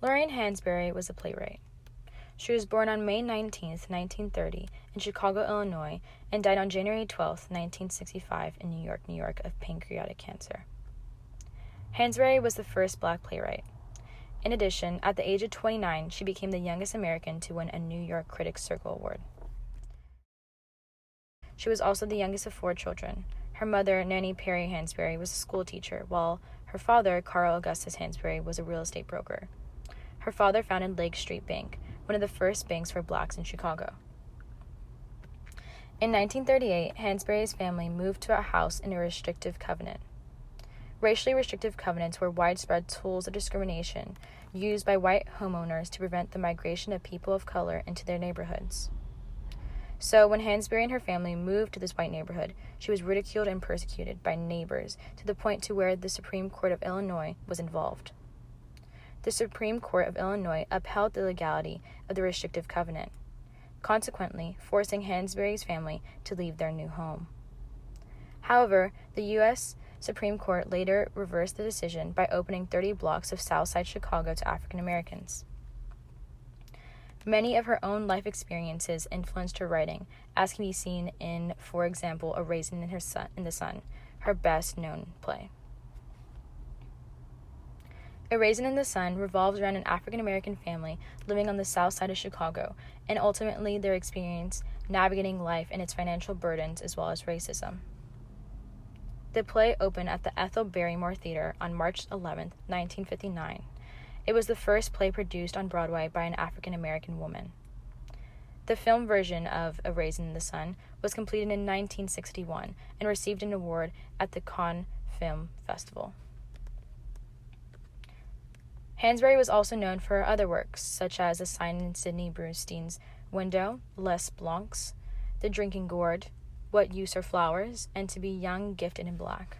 Lorraine Hansberry was a playwright. She was born on May 19, 1930, in Chicago, Illinois, and died on January 12, 1965, in New York, of pancreatic cancer. Hansberry was the first Black playwright. In addition, at the age of 29, she became the youngest American to win a New York Critics Circle Award. She was also the youngest of 4 children. Her mother, Nanny Perry Hansberry, was a school teacher, while her father, Carl Augustus Hansberry, was a real estate broker. Her father founded Lake Street Bank, one of the first banks for Blacks in Chicago. In 1938, Hansberry's family moved to a house in a restrictive covenant. Racially restrictive covenants were widespread tools of discrimination used by white homeowners to prevent the migration of people of color into their neighborhoods. So when Hansberry and her family moved to this white neighborhood, she was ridiculed and persecuted by neighbors to the point to where the Supreme Court of Illinois was involved. The Supreme Court of Illinois upheld the legality of the restrictive covenant, consequently forcing Hansberry's family to leave their new home. However, the U.S. Supreme Court later reversed the decision by opening 30 blocks of Southside Chicago to African Americans. Many of her own life experiences influenced her writing, as can be seen in, for example, A Raisin in the Sun, her best-known play. A Raisin in the Sun revolves around an African-American family living on the south side of Chicago, and ultimately their experience navigating life and its financial burdens as well as racism. The play opened at the Ethel Barrymore Theater on March 11, 1959. It was the first play produced on Broadway by an African-American woman. The film version of A Raisin in the Sun was completed in 1961 and received an award at the Cannes Film Festival. Hansberry was also known for her other works, such as A Sign in Sidney Brustein's Window, Les Blancs, The Drinking Gourd, What Use Are Flowers, and To Be Young, Gifted, and Black.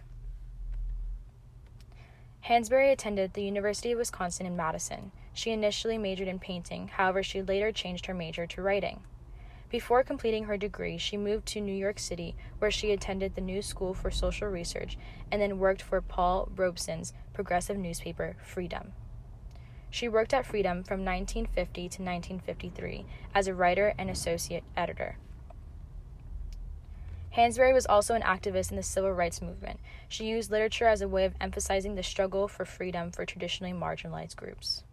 Hansberry attended the University of Wisconsin in Madison. She initially majored in painting, however, she later changed her major to writing. Before completing her degree, she moved to New York City, where she attended the New School for Social Research and then worked for Paul Robeson's progressive newspaper, Freedom. She worked at Freedom from 1950 to 1953 as a writer and associate editor. Hansberry was also an activist in the civil rights movement. She used literature as a way of emphasizing the struggle for freedom for traditionally marginalized groups.